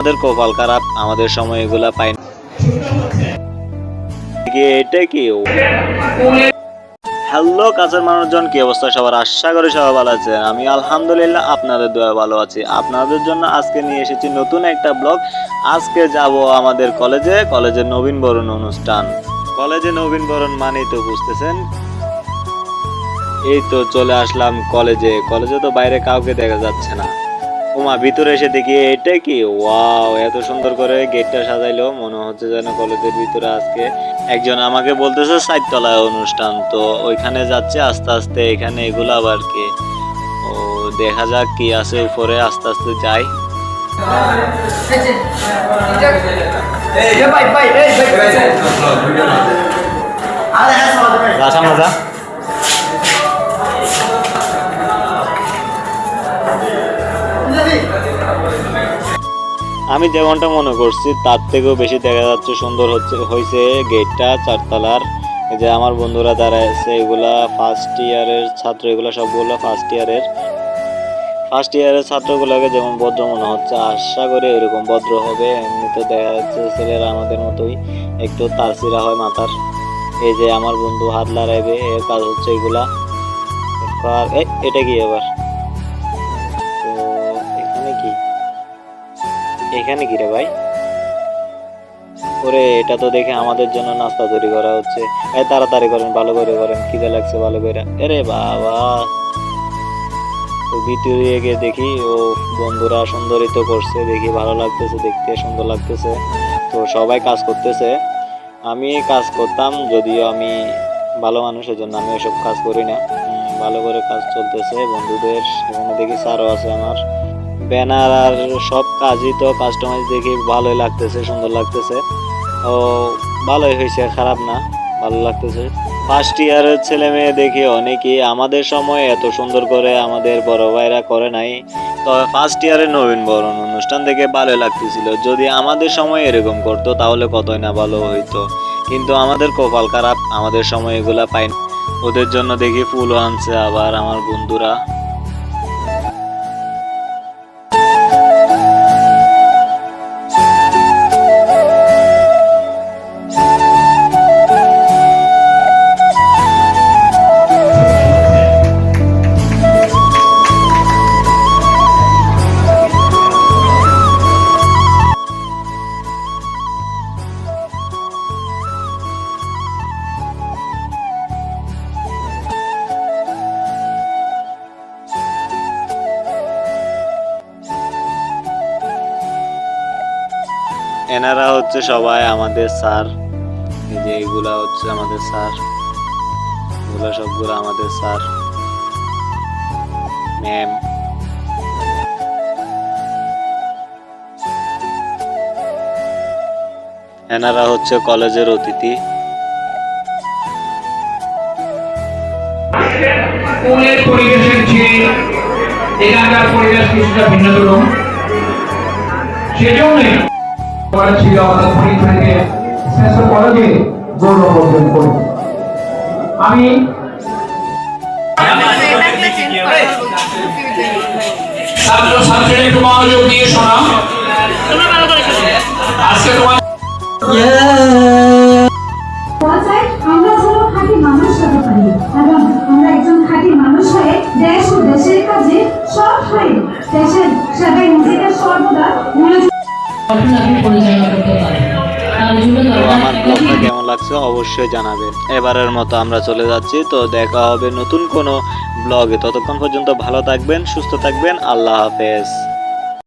আমাদের কপাল খারাপ, আমাদের সময় এগুলা পাই না। এটা কি হ্যালো কাছের মানুষজন, কি অবস্থা সবার? আশা করি সবাই ভালো আছে। আমি আলহামদুলিল্লাহ আপনাদের দয়া ভালো আছি। আপনাদের জন্য আজকে নিয়ে এসেছি নতুন একটা ব্লগ। আজকে যাব আমাদের কলেজের নবীনবরণ অনুষ্ঠান। কলেজে নবীনবরণ মানেই তো বুঝতেছেন। এই তো চলে আসলাম কলেজে তো বাইরে কাউকে দেখা যাচ্ছে না। ওমা ভিতরে এসে দেখি এটা কি, ওয়াও, এত সুন্দর করে গেটটা সাজাইলো, মনে হচ্ছে যেন কলেজের ভিতরে আজকে একজন আমাকে বলতেছে 4 তলায় অনুষ্ঠান, তো ওইখানে যাচ্ছে আস্তে আস্তে। এখানে এগুলো আবার কি, ও দেখা যাক কি আছে উপরে, আস্তে আস্তে যাই। মজা আমি যেমনটা মনে করছি তার থেকেও বেশি দেখা যাচ্ছে, সুন্দর হয়েছে গেটটা 4 তলার। এই যে আমার বন্ধুরা দাঁড়ায় আছে, এগুলা ফার্স্ট ইয়ারের ছাত্র, এগুলা সবগুলো ফার্স্ট ইয়ারের ছাত্রগুলোকে যেমন ভদ্র মনে হচ্ছে, আশা করি এরকম ভদ্র হবে। এমনিতে দেখা যাচ্ছে ছেলেরা আমাদের মতোই একটু তারসিরা হয় মাথার। এই যে আমার বন্ধু হাত লড়াইবে, এর কাজ হচ্ছে এগুলা। এটা কি আবার, তো এখানে কি রে ভাই? ওরে, এটা তো দেখে আমাদের জন্য নাস্তা তৈরি করা হচ্ছে। তাড়াতাড়ি করেন, ভালো করে করেন, খিদে লাগছে ভালো করে। আরে বাবা, তো ভিতরে গিয়ে দেখি ও বন্ধুরা সুন্দরিত করছে, দেখি ভালো লাগতেছে, দেখতে সুন্দর লাগতেছে। তো সবাই কাজ করতেছে, আমি কাজ করতাম, যদিও আমি ভালো মানুষের জন্য আমি ওইসব কাজ করি না। ভালো করে কাজ চলতেছে বন্ধুদের। এখানে দেখি স্যারও আছে আমার। ব্যানার আর সব কাজই তো কাস্টমাইজ দেখি ভালোই লাগতেছে, সুন্দর লাগতেছে। ও ভালোই হয়েছে, খারাপ না, ভালো লাগতেছে। ফার্স্ট ইয়ারের ছেলে মেয়ে দেখি অনেকেই আমাদের সময় এত সুন্দর করে আমাদের বড় ভাইরা করে নাই। তবে ফার্স্ট ইয়ারের নবীনবরণ অনুষ্ঠান দেখে ভালো লাগতেছিল। যদি আমাদের সময় এরকম করতো তাহলে কতই না ভালো হইতো, কিন্তু আমাদের কপাল খারাপ, আমাদের সময় এগুলা পাই না। ওদের জন্য দেখি ফুলও আনছে আবার আমার বন্ধুরা। এনারা হচ্ছে সবাই আমাদের স্যার। এই যে এগুলা হচ্ছে আমাদের স্যার, এগুলা সবগুলো আমাদের স্যার ম্যাম। এনারা হচ্ছে কলেজের অতিথি। স্কুলের পরিবেশের চেয়ে এখানকার পরিবেশ কিছুটা ভিন্নতম, সেজন্যই ছিল আমাদের পরীক্ষাকে শ্রেষ্ঠ কলেজে গৌরব অর্জন করি। আমি ছাত্র ছাত্রীরা একটু মনোযোগ দিয়ে শোনা। আজকে তোমার আমরা যেন খাঁটি মানুষ হতে পারি এবং আমরা একজন খাঁটি মানুষ হয়ে দেশ ও দেশের কাজে সব হয়ে দেশের সেবায় নিজেকে সর্বদা আমার ব্লগটা কেমন লাগছে অবশ্যই জানাবেন। এবারের মতো আমরা চলে যাচ্ছি, তো দেখা হবে নতুন কোনো ব্লগে। ততক্ষণ পর্যন্ত ভালো থাকবেন, সুস্থ থাকবেন, আল্লাহ হাফেজ।